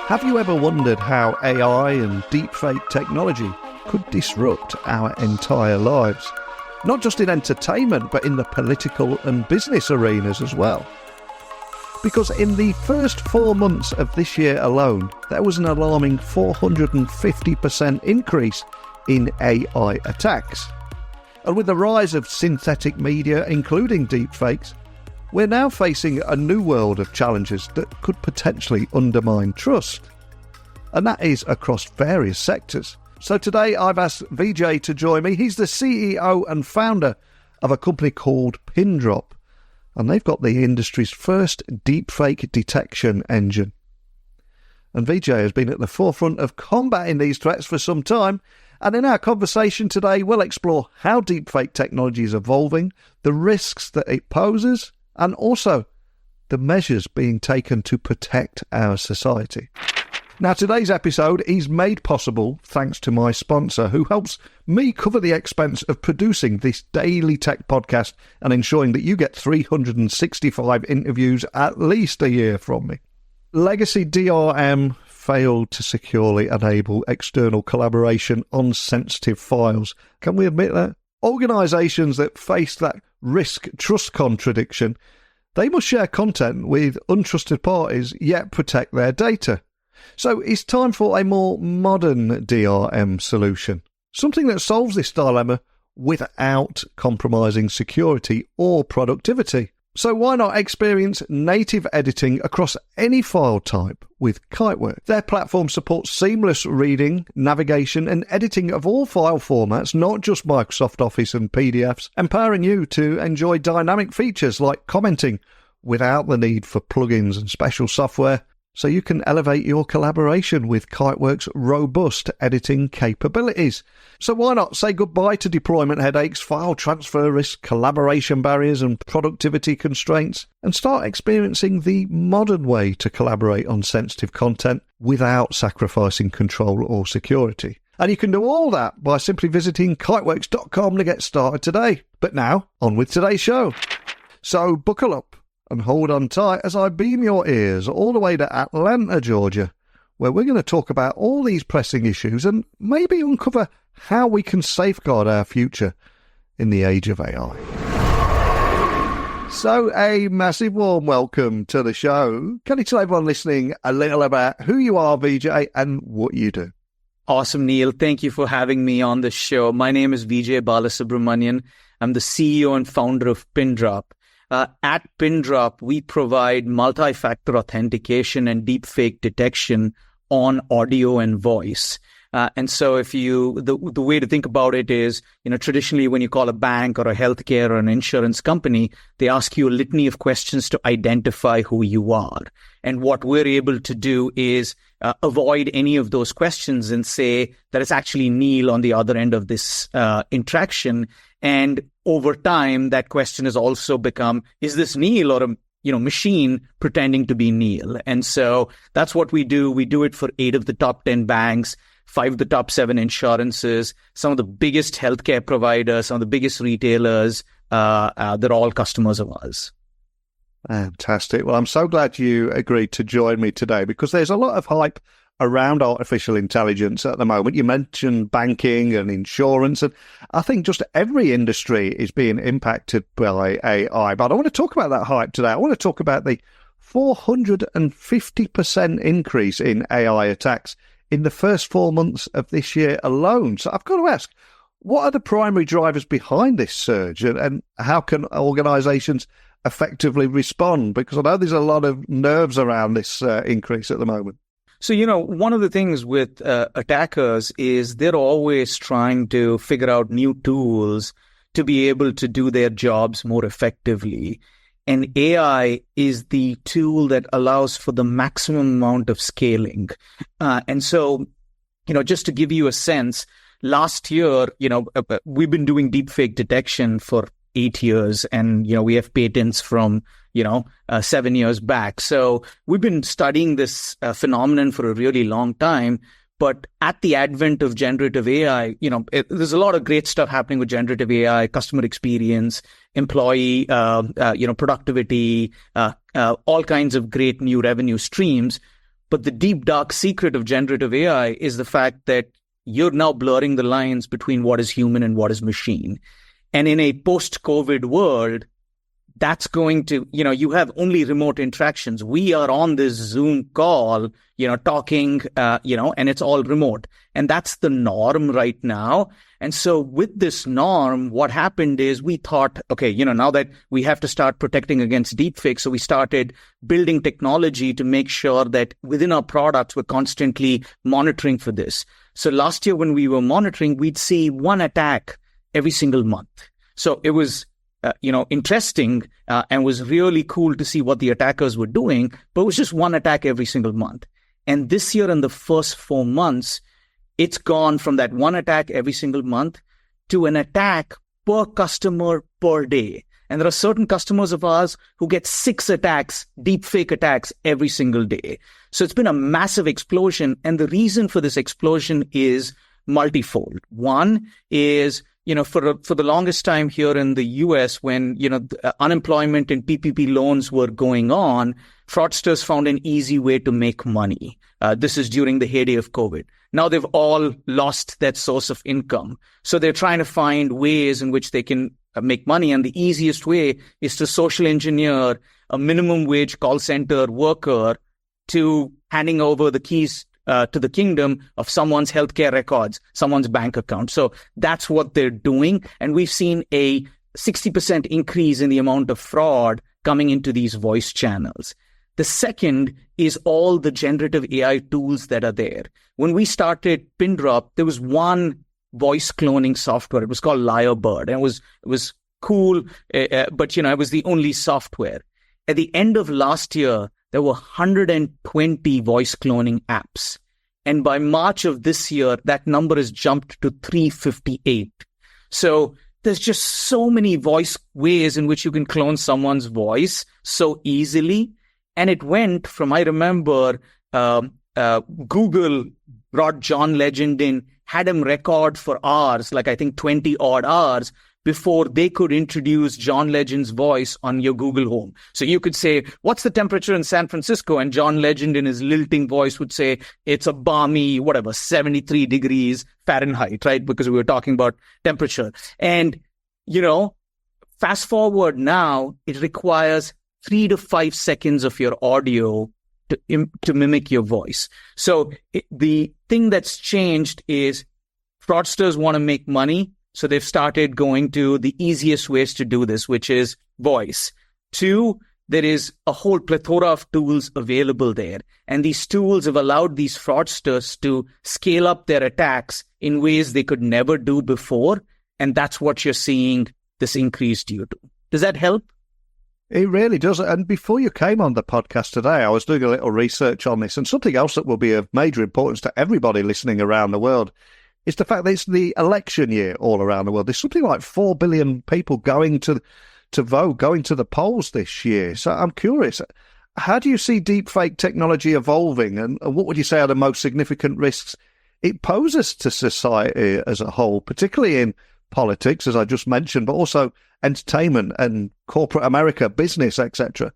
Have you ever wondered how AI and deepfake technology could disrupt our entire lives? Not just in entertainment, but in the political and business arenas as well. Because in the first 4 months of this year alone, there was an alarming 450% increase in AI attacks. And with the rise of synthetic media, including deepfakes, we're now facing a new world of challenges that could potentially undermine trust. And that is across various sectors. So today I've asked Vijay to join me. He's the CEO and founder of a company called Pindrop. And they've got the industry's first deepfake detection engine. And Vijay has been at the forefront of combating these threats for some time. And in our conversation today, we'll explore how deepfake technology is evolving, the risks that it poses, and also the measures being taken to protect our society. Now, today's episode is made possible thanks to my sponsor, who helps me cover the expense of producing this daily tech podcast and ensuring that you get 365 interviews at least a year from me. Legacy DRM failed to securely enable external collaboration on sensitive files. Can we admit that? Organisations that face that risk-trust contradiction, they must share content with untrusted parties, yet protect their data. So it's time for a more modern DRM solution, something that solves this dilemma without compromising security or productivity. So why not experience native editing across any file type with Kiteworks? Their platform supports seamless reading, navigation and editing of all file formats, not just Microsoft Office and PDFs, empowering you to enjoy dynamic features like commenting without the need for plugins and special software, so you can elevate your collaboration with Kiteworks' robust editing capabilities. So why not say goodbye to deployment headaches, file transfer risk, collaboration barriers and productivity constraints, and start experiencing the modern way to collaborate on sensitive content without sacrificing control or security. And you can do all that by simply visiting kiteworks.com to get started today. But now, on with today's show. So buckle up and hold on tight as I beam your ears all the way to Atlanta, Georgia, where we're going to talk about all these pressing issues and maybe uncover how we can safeguard our future in the age of AI. So a massive warm welcome to the show. Can you tell everyone listening a little about who you are, Vijay, and what you do? Awesome, Neil. Thank you for having me on the show. My name is Vijay Balasubramaniyan. I'm the CEO and founder of Pindrop. At Pindrop, we provide multi-factor authentication and deepfake detection on audio and voice. And so if the way to think about it is, traditionally when you call a bank or a healthcare or an insurance company, they ask you a litany of questions to identify who you are. And what we're able to do is avoid any of those questions and say that it's actually Neil on the other end of this interaction. And over time, that question has also become, is this Neil or a machine pretending to be Neil? And so that's what we do. We do it for 8 of the top 10 banks, 5 of the top 7 insurances, some of the biggest healthcare providers, some of the biggest retailers. They're all customers of ours. Fantastic. Well, I'm so glad you agreed to join me today because there's a lot of hype around artificial intelligence at the moment. You mentioned banking and insurance, and I think just every industry is being impacted by AI. But I want to talk about that hype today. I want to talk about the 450% increase in AI attacks in the first 4 months of this year alone. So I've got to ask, what are the primary drivers behind this surge, and how can organisations effectively respond? Because I know there's a lot of nerves around this increase at the moment. So, one of the things with attackers is they're always trying to figure out new tools to be able to do their jobs more effectively. And AI is the tool that allows for the maximum amount of scaling. And so, just to give you a sense, last year, we've been doing deepfake detection for 8 years, and we have patents from 7 years back. So we've been studying this phenomenon for a really long time. But at the advent of generative AI, there's a lot of great stuff happening with generative AI, customer experience, employee, productivity, all kinds of great new revenue streams. But the deep, dark secret of generative AI is the fact that you're now blurring the lines between what is human and what is machine. And in a post-COVID world, that's going to, you have only remote interactions. We are on this Zoom call, talking, and it's all remote. And that's the norm right now. And so with this norm, what happened is we thought, okay, now that we have to start protecting against deepfake. So we started building technology to make sure that within our products, we're constantly monitoring for this. So last year when we were monitoring, we'd see one attack every single month. So it was interesting and was really cool to see what the attackers were doing, but it was just one attack every single month. And this year, in the first 4 months, it's gone from that one attack every single month to an attack per customer per day. And there are certain customers of ours who get 6 attacks, deepfake attacks every single day. So it's been a massive explosion. And the reason for this explosion is multifold. One is, for the longest time here in the US, when, unemployment and PPP loans were going on, fraudsters found an easy way to make money. This is during the heyday of COVID. Now they've all lost that source of income. So they're trying to find ways in which they can make money. And the easiest way is to social engineer a minimum wage call center worker to handing over the keys to the kingdom of someone's healthcare records, someone's bank account. So that's what they're doing. And we've seen a 60% increase in the amount of fraud coming into these voice channels. The second is all the generative AI tools that are there. When we started Pindrop, there was one voice cloning software. It was called Lyrebird. And it was cool, but it was the only software. At the end of last year, there were 120 voice cloning apps. And by March of this year, that number has jumped to 358. So there's just so many voice ways in which you can clone someone's voice so easily. And it went from, I remember, Google brought John Legend in, had him record for hours, like I think 20 odd hours, before they could introduce John Legend's voice on your Google Home. So you could say, what's the temperature in San Francisco? And John Legend in his lilting voice would say, it's a balmy, 73 degrees Fahrenheit, right? Because we were talking about temperature. And, fast forward now, it requires 3 to 5 seconds of your audio to mimic your voice. So the thing that's changed is fraudsters want to make money. So they've started going to the easiest ways to do this, which is voice. 2, there is a whole plethora of tools available there. And these tools have allowed these fraudsters to scale up their attacks in ways they could never do before. And that's what you're seeing this increase due to. Does that help? It really does. And before you came on the podcast today, I was doing a little research on this, and something else that will be of major importance to everybody listening around the world is the fact that it's the election year all around the world. There's something like 4 billion people going to vote, going to the polls this year. So I'm curious, how do you see deepfake technology evolving, and what would you say are the most significant risks it poses to society as a whole, particularly in politics, as I just mentioned, but also entertainment and corporate America, business, etc.?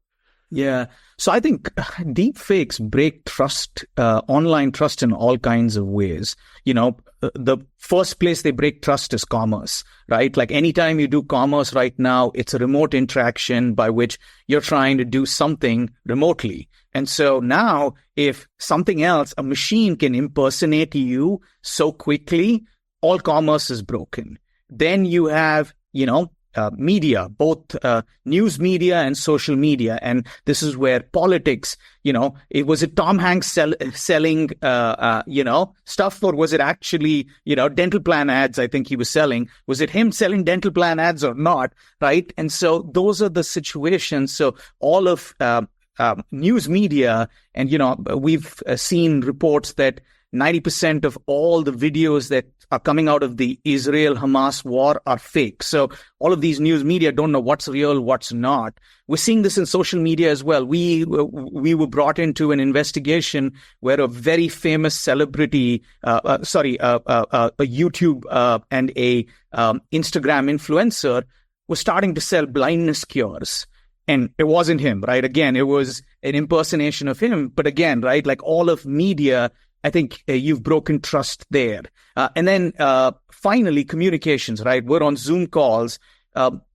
Yeah. So I think deepfakes break trust, online trust in all kinds of ways. The first place they break trust is commerce, right? Like anytime you do commerce right now, it's a remote interaction by which you're trying to do something remotely. And so now if something else, a machine can impersonate you so quickly, all commerce is broken. Then you have, media, both news media and social media. And this is where politics, was it Tom Hanks selling, stuff, or was it actually, dental plan ads? I think he was selling. Was it him selling dental plan ads or not? Right. And so those are the situations. So all of news media, and, we've seen reports that 90% of all the videos that are coming out of the Israel-Hamas war are fake. So all of these news media don't know what's real, what's not. We're seeing this in social media as well. We were brought into an investigation where a very famous celebrity, a YouTube and a Instagram influencer was starting to sell blindness cures. And it wasn't him, right? Again, it was an impersonation of him. But again, right, like all of media, I think you've broken trust there. And then finally, communications, right? We're on Zoom calls.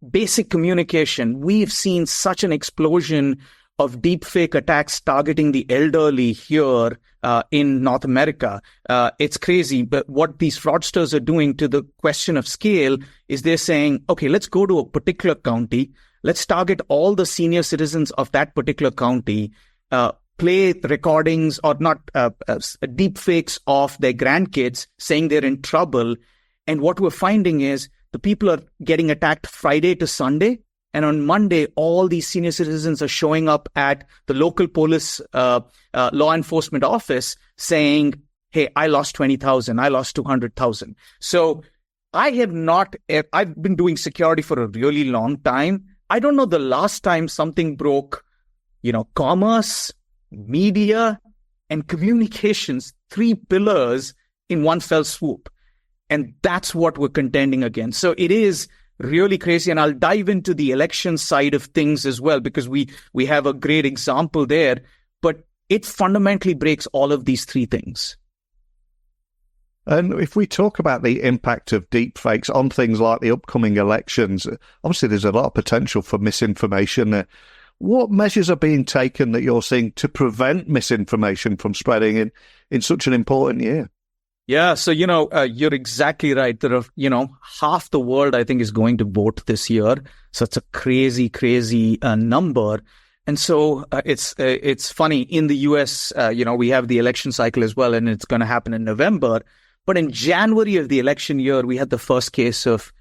Basic communication. We've seen such an explosion of deepfake attacks targeting the elderly here in North America. It's crazy. But what these fraudsters are doing, to the question of scale, is they're saying, okay, let's go to a particular county. Let's target all the senior citizens of that particular county, play recordings or not deep fakes of their grandkids saying they're in trouble. And what we're finding is the people are getting attacked Friday to Sunday. And on Monday, all these senior citizens are showing up at the local police law enforcement office saying, hey, I lost 20,000, I lost 200,000. So I've been doing security for a really long time. I don't know the last time something broke, commerce, media, and communications, 3 pillars in one fell swoop. And that's what we're contending against. So it is really crazy. And I'll dive into the election side of things as well, because we have a great example there. But it fundamentally breaks all of these 3 things. And if we talk about the impact of deepfakes on things like the upcoming elections, obviously there's a lot of potential for misinformation. What measures are being taken that you're seeing to prevent misinformation from spreading in such an important year? Yeah, so, you're exactly right. There are, half the world, I think, is going to vote this year. So it's a crazy, crazy number. And so it's funny. In the US, we have the election cycle as well, and it's going to happen in November. But in January of the election year, we had the first case of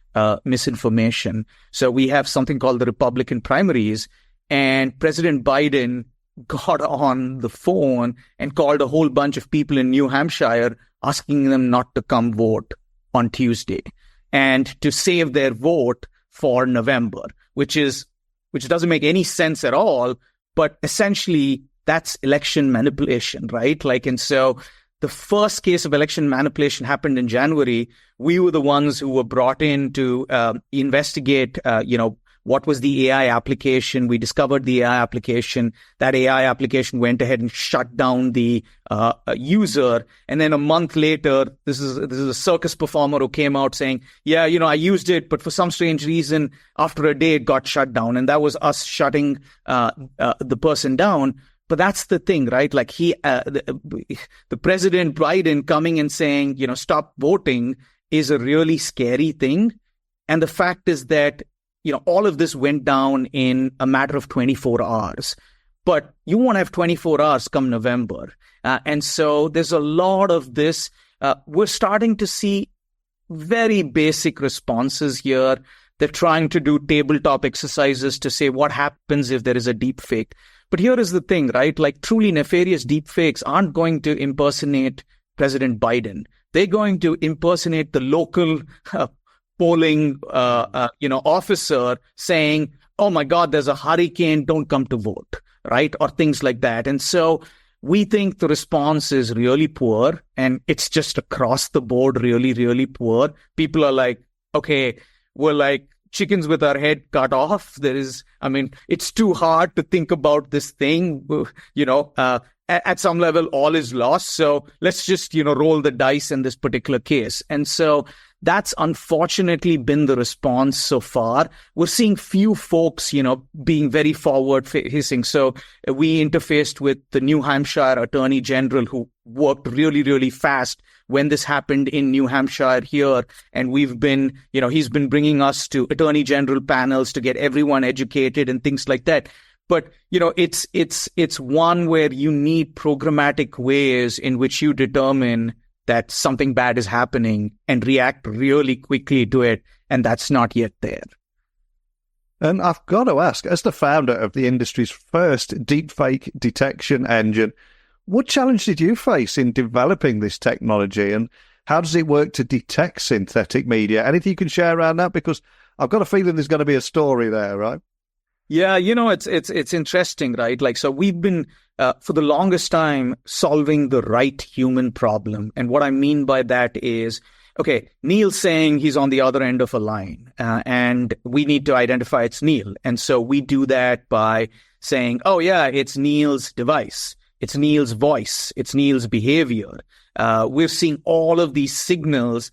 misinformation. So we have something called the Republican primaries, and President Biden got on the phone and called a whole bunch of people in New Hampshire, asking them not to come vote on Tuesday and to save their vote for November, which doesn't make any sense at all. But essentially, that's election manipulation, right? And so the first case of election manipulation happened in January. We were the ones who were brought in to investigate, what was the AI application. We discovered the AI application. That AI application went ahead and shut down the user. And then a month later, this is a circus performer who came out saying, yeah, I used it, but for some strange reason, after a day, it got shut down. And that was us shutting the person down. But that's the thing, right? The President Biden coming and saying, stop voting is a really scary thing. And the fact is that, all of this went down in a matter of 24 hours. But you won't have 24 hours come November. And so there's a lot of this. We're starting to see very basic responses here. They're trying to do tabletop exercises to say what happens if there is a deep fake. But here is the thing, right? Truly nefarious deep fakes aren't going to impersonate President Biden. They're going to impersonate the local polling, officer saying, oh my God, there's a hurricane, don't come to vote, right? Or things like that. And so we think the response is really poor, and it's just across the board really, really poor. People are like, okay, we're like chickens with our head cut off. It's too hard to think about this thing, at some level, all is lost. So let's just, roll the dice in this particular case. And so that's unfortunately been the response so far. We're seeing few folks, being very forward facing. So we interfaced with the New Hampshire Attorney General, who worked really, really fast when this happened in New Hampshire here. And we've been, he's been bringing us to Attorney General panels to get everyone educated and things like that. But, it's one where you need programmatic ways in which you determine that something bad is happening and react really quickly to it. And that's not yet there. And I've got to ask, as the founder of the industry's first deepfake detection engine, what challenge did you face in developing this technology, and how does it work to detect synthetic media? Anything you can share around that? Because I've got a feeling there's going to be a story there, right? Yeah, it's interesting, right? So we've been, for the longest time, solving the right human problem. And what I mean by that is okay, Neil's saying he's on the other end of a line, and we need to identify it's Neil. And so we do that by saying, oh yeah, it's Neil's device. It's Neil's voice. It's Neil's behavior. We're seeing all of these signals,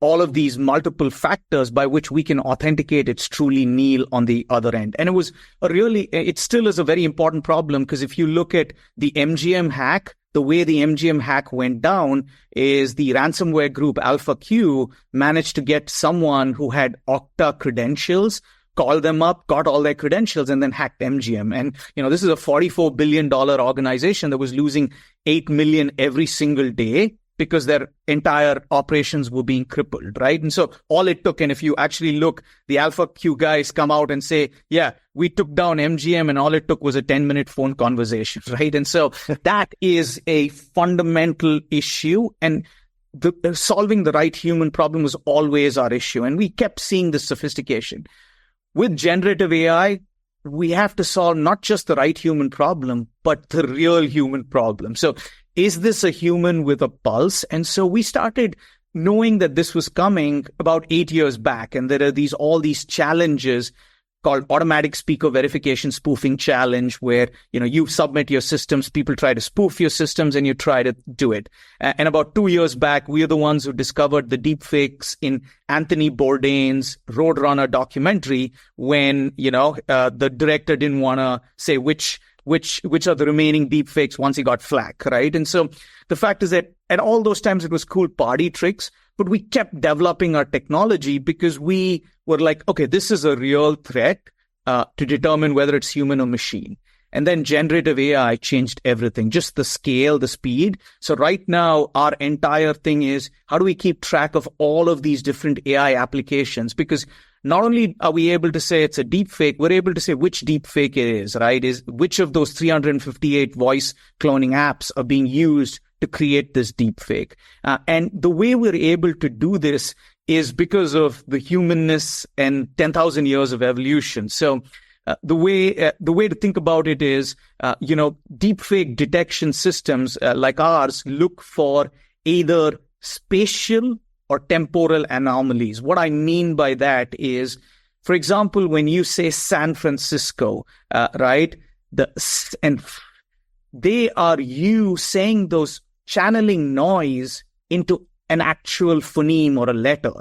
all of these multiple factors by which we can authenticate it's truly Neil on the other end. And it still is a very important problem, because if you look at the MGM hack, the way the MGM hack went down is the ransomware group Alpha Q managed to get someone who had Okta credentials, called them up, got all their credentials, and then hacked MGM. And, this is a $44 billion organization that was losing 8 million every single day because their entire operations were being crippled, right? And so all it took, and if you actually look, the Alpha Q guys come out and say, yeah, we took down MGM, and all it took was a 10-minute phone conversation, right? And so that is a fundamental issue, and solving the right human problem was always our issue. And we kept seeing this sophistication. With generative AI, we have to solve not just the right human problem, but the real human problem. So is this a human with a pulse? And so we started knowing that this was coming about 8 years back. And there are all these challenges called automatic speaker verification spoofing challenge, where, you submit your systems, people try to spoof your systems, and you try to do it. And about 2 years back, we are the ones who discovered the deepfakes in Anthony Bourdain's Roadrunner documentary, when, the director didn't want to say which are the remaining deepfakes once he got flack, right? And so the fact is that at all those times it was cool party tricks, but we kept developing our technology because we were like, okay, this is a real threat to determine whether it's human or machine. And then generative AI changed everything, just the scale, the speed. So right now, our entire thing is, how do we keep track of all of these different AI applications? Because not only are we able to say it's a deep fake, we're able to say which deep fake it is, right? Is which of those 358 voice cloning apps are being used to create this deep fake. And the way we're able to do this is because of the humanness and 10,000 years of evolution. So the way to think about it is, deepfake detection systems like ours look for either spatial or temporal anomalies. What I mean by that is, for example, when you say San Francisco, right? They are you saying those, channeling noise into an actual phoneme or a letter.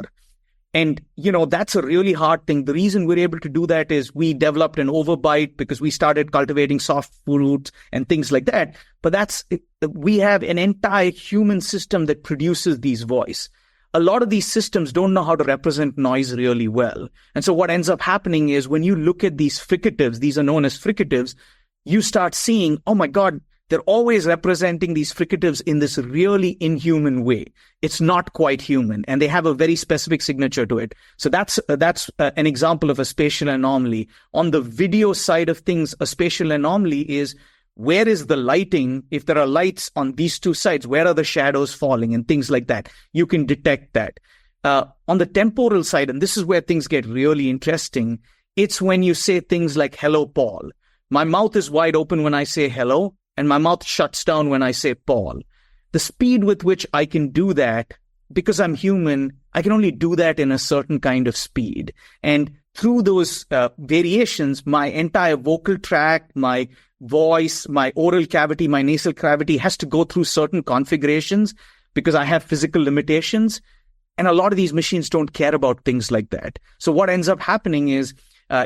And, that's a really hard thing. The reason we're able to do that is we developed an overbite because we started cultivating soft fruits and things like that. But we have an entire human system that produces these voice. A lot of these systems don't know how to represent noise really well. And so what ends up happening is when you look at these fricatives, these are known as fricatives, you start seeing, oh my God, they're always representing these fricatives in this really inhuman way. It's not quite human, and they have a very specific signature to it. So that's an example of a spatial anomaly. On the video side of things, a spatial anomaly is, where is the lighting? If there are lights on these two sides, where are the shadows falling and things like that? You can detect that. On the temporal side, and this is where things get really interesting, it's when you say things like, hello, Paul. My mouth is wide open when I say hello, and my mouth shuts down when I say Paul. The speed with which I can do that, because I'm human, I can only do that in a certain kind of speed. And through those variations, my entire vocal tract, my voice, my oral cavity, my nasal cavity has to go through certain configurations because I have physical limitations. And a lot of these machines don't care about things like that. So what ends up happening is,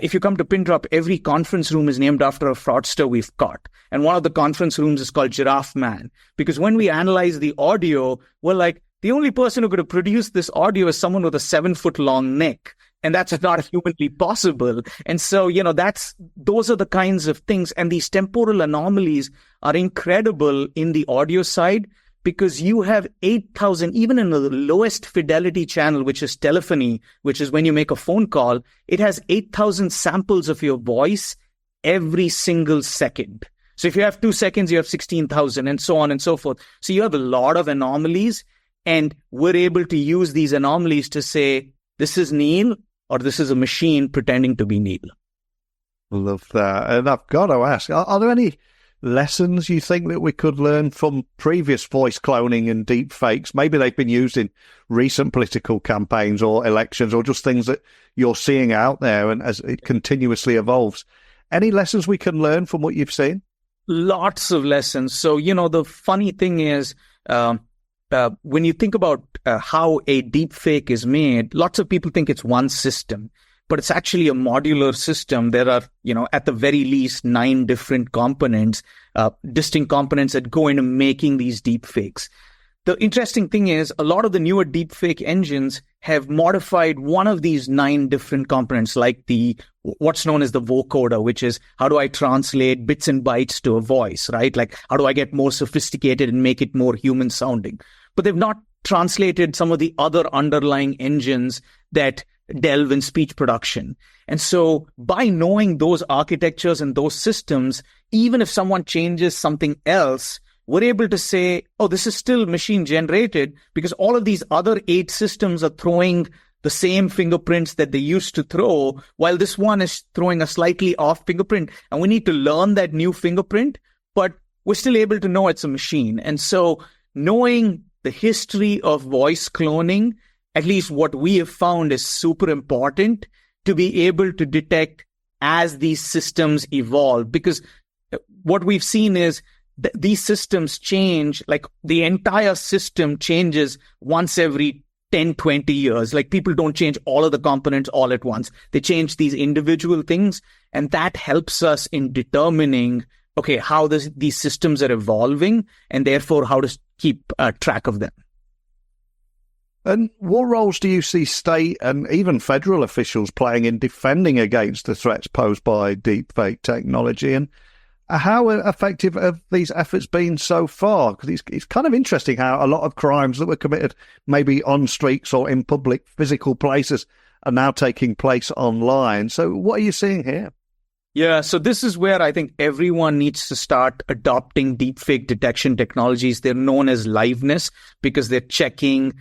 if you come to Pindrop, every conference room is named after a fraudster we've caught. And one of the conference rooms is called Giraffe Man. Because when we analyze the audio, we're like, the only person who could have produced this audio is someone with a 7-foot-long neck. And that's not humanly possible. And so, those are the kinds of things. And these temporal anomalies are incredible in the audio side, because you have 8,000, even in the lowest fidelity channel, which is telephony, which is when you make a phone call, it has 8,000 samples of your voice every single second. So if you have 2 seconds, you have 16,000, and so on and so forth. So you have a lot of anomalies, and we're able to use these anomalies to say, this is Neil, or this is a machine pretending to be Neil. Love that. And I've got to ask, are there any lessons you think that we could learn from previous voice cloning and deep fakes? Maybe they've been used in recent political campaigns or elections, or just things that you're seeing out there and as it continuously evolves. Any lessons we can learn from what you've seen? Lots of lessons. So, the funny thing is, when you think about how a deep fake is made, lots of people think it's one system, but it's actually a modular system. There are, at the very least 9 different components, distinct components that go into making these deep fakes. The interesting thing is a lot of the newer deepfake engines have modified one of these 9 different components, like what's known as the vocoder, which is how do I translate bits and bytes to a voice, right? Like how do I get more sophisticated and make it more human sounding? But they've not translated some of the other underlying engines that delve in speech production. And so by knowing those architectures and those systems, even if someone changes something else, we're able to say, oh, this is still machine generated because all of these other 8 systems are throwing the same fingerprints that they used to throw, while this one is throwing a slightly off fingerprint. And we need to learn that new fingerprint, but we're still able to know it's a machine. And so knowing the history of voice cloning, at least what we have found, is super important to be able to detect as these systems evolve. Because what we've seen is these systems change, like the entire system changes once every 10, 20 years. Like people don't change all of the components all at once. They change these individual things. And that helps us in determining, okay, how these systems are evolving and therefore how to keep track of them. And what roles do you see state and even federal officials playing in defending against the threats posed by deepfake technology? And how effective have these efforts been so far? Because it's kind of interesting how a lot of crimes that were committed maybe on streets or in public physical places are now taking place online. So what are you seeing here? Yeah, so this is where I think everyone needs to start adopting deepfake detection technologies. They're known as liveness because they're checking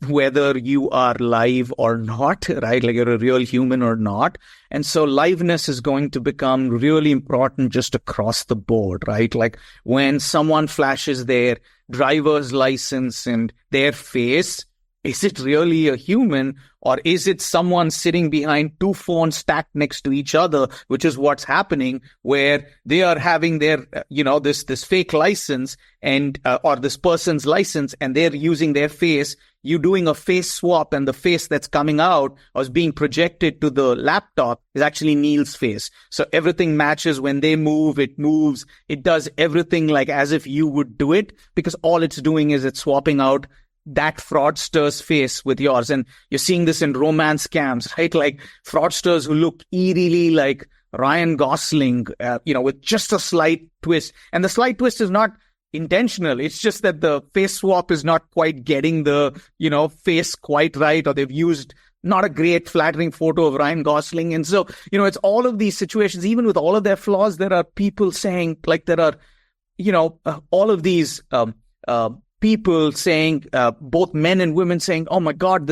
whether you are live or not, right? Like you're a real human or not. And so liveness is going to become really important just across the board, right? Like when someone flashes their driver's license and their face, is it really a human, or is it someone sitting behind 2 phones stacked next to each other, which is what's happening, where they are having their, this fake license and, or this person's license, and they're using their face. You doing a face swap, and the face that's coming out or is being projected to the laptop is actually Neil's face. So everything matches. When they move, it moves. It does everything like as if you would do it, because all it's doing is it's swapping out that fraudster's face with yours. And you're seeing this in romance scams, right? Like fraudsters who look eerily like Ryan Gosling, with just a slight twist. And the slight twist is not intentional. It's just that the face swap is not quite getting the, face quite right, or they've used not a great flattering photo of Ryan Gosling. And so, it's all of these situations. Even with all of their flaws, there are people saying, like, there are, all of these people saying, both men and women saying, oh my God,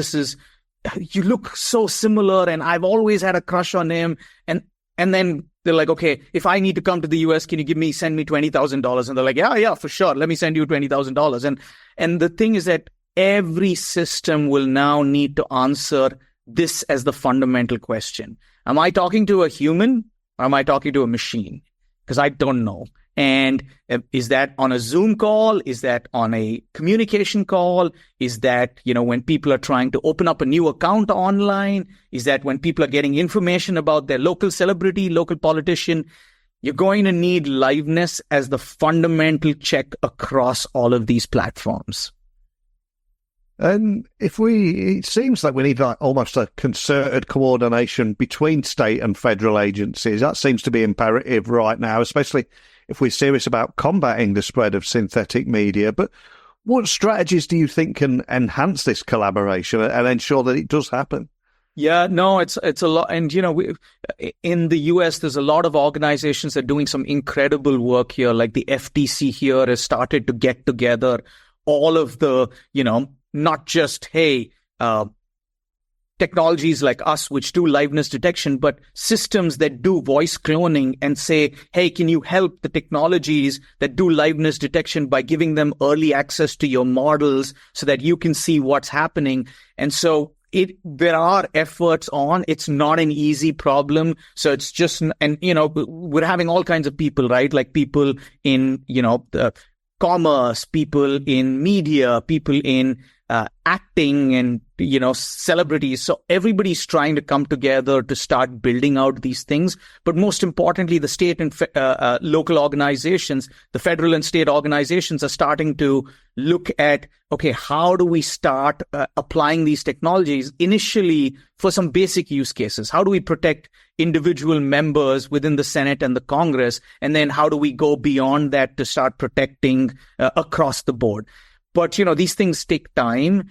you look so similar, and I've always had a crush on him. And then they're like, okay, if I need to come to the US, can you send me $20,000? And they're like, yeah, for sure. Let me send you $20,000. And the thing is that every system will now need to answer this as the fundamental question. Am I talking to a human, or am I talking to a machine? Because I don't know. And is that on a Zoom call? Is that on a communication call? Is that, when people are trying to open up a new account online? Is that when people are getting information about their local celebrity, local politician? You're going to need liveness as the fundamental check across all of these platforms. And it seems like we need almost a concerted coordination between state and federal agencies. That seems to be imperative right now, especially if we're serious about combating the spread of synthetic media. But what strategies do you think can enhance this collaboration and ensure that it does happen? Yeah, no, it's a lot. And, in the US, there's a lot of organizations that are doing some incredible work here. Like the FTC here has started to get together all of the, not just, hey, technologies like us, which do liveness detection, but systems that do voice cloning and say, hey, can you help the technologies that do liveness detection by giving them early access to your models so that you can see what's happening? And so there are efforts on. It's not an easy problem. So it's just, and, we're having all kinds of people, right? Like people in, commerce, people in media, people in acting and, celebrities. So everybody's trying to come together to start building out these things. But most importantly, the state and local organizations, the federal and state organizations are starting to look at, okay, how do we start applying these technologies initially for some basic use cases? How do we protect individual members within the Senate and the Congress? And then how do we go beyond that to start protecting across the board? But, these things take time.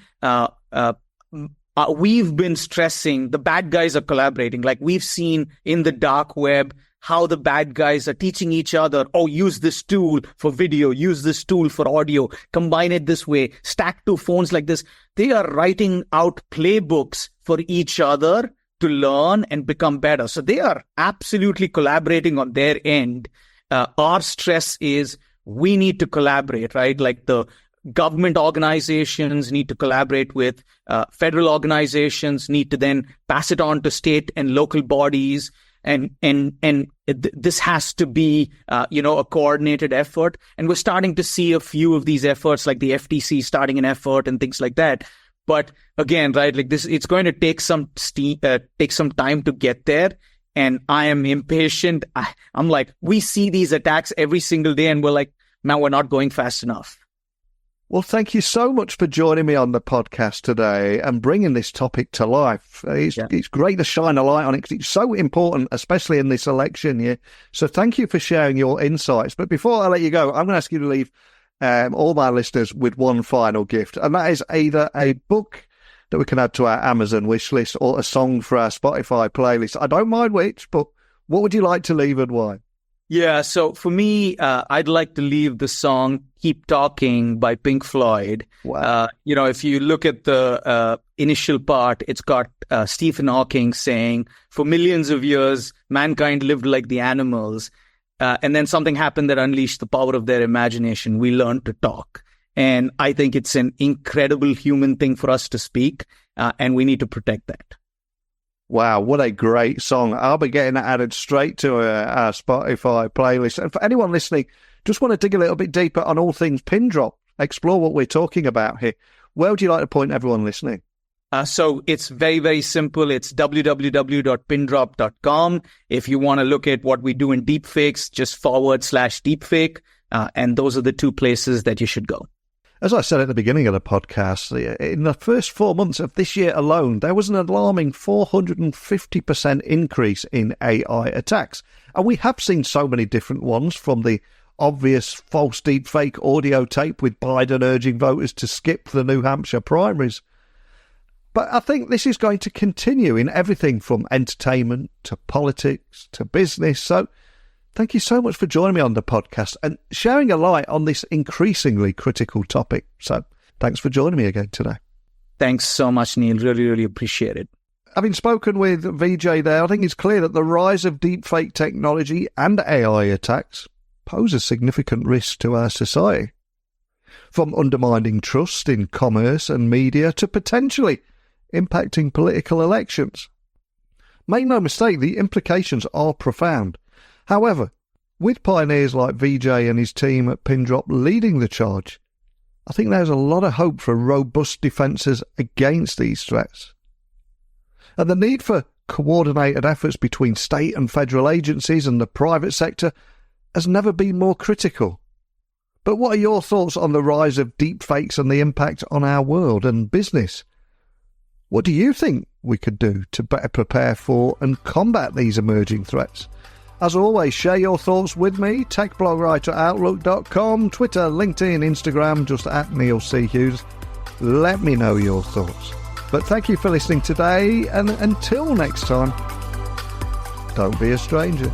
We've been stressing the bad guys are collaborating. Like we've seen in the dark web how the bad guys are teaching each other, oh, use this tool for video, use this tool for audio, combine it this way, stack two phones like this. They are writing out playbooks for each other to learn and become better. So they are absolutely collaborating on their end. Our stress is we need to collaborate, right? Like the government organizations need to collaborate with federal organizations, need to then pass it on to state and local bodies. And this has to be, a coordinated effort. And we're starting to see a few of these efforts, like the FTC starting an effort and things like that. But again, right, like this, it's going to take some time to get there. And I am impatient. I'm like, we see these attacks every single day and we're like, man, we're not going fast enough. Well, thank you so much for joining me on the podcast today and bringing this topic to life. It's great to shine a light on it because it's so important, especially in this election year. So thank you for sharing your insights. But before I let you go, I'm going to ask you to leave all my listeners with one final gift, and that is either a book that we can add to our Amazon wish list or a song for our Spotify playlist. I don't mind which, but what would you like to leave and why? Yeah, so for me, I'd like to leave the song Keep Talking by Pink Floyd. Wow. If you look at the initial part, it's got Stephen Hawking saying, for millions of years, mankind lived like the animals. And then something happened that unleashed the power of their imagination. We learned to talk. And I think it's an incredible human thing for us to speak, and we need to protect that. Wow, what a great song. I'll be getting that added straight to our Spotify playlist. And for anyone listening, just want to dig a little bit deeper on all things Pindrop, explore what we're talking about here. Where would you like to point everyone listening? So it's very, very simple. It's www.pindrop.com. If you want to look at what we do in deepfakes, just /deepfake. And those are the two places that you should go. As I said at the beginning of the podcast, in the first 4 months of this year alone, there was an alarming 450% increase in AI attacks. And we have seen so many different ones, from the obvious false deepfake audio tape with Biden urging voters to skip the New Hampshire primaries. But I think this is going to continue in everything from entertainment to politics to business. So thank you so much for joining me on the podcast and sharing a light on this increasingly critical topic. So thanks for joining me again today. Thanks so much, Neil. Really, really appreciate it. Having spoken with Vijay there, I think it's clear that the rise of deepfake technology and AI attacks pose a significant risk to our society. From undermining trust in commerce and media to potentially impacting political elections. Make no mistake, the implications are profound. However, with pioneers like Vijay and his team at Pindrop leading the charge, I think there's a lot of hope for robust defences against these threats. And the need for coordinated efforts between state and federal agencies and the private sector has never been more critical. But what are your thoughts on the rise of deepfakes and the impact on our world and business? What do you think we could do to better prepare for and combat these emerging threats? As always, share your thoughts with me, techblogwriteroutlook.com, Twitter, LinkedIn, Instagram, just at Neil C. Hughes. Let me know your thoughts. But thank you for listening today, and until next time, don't be a stranger.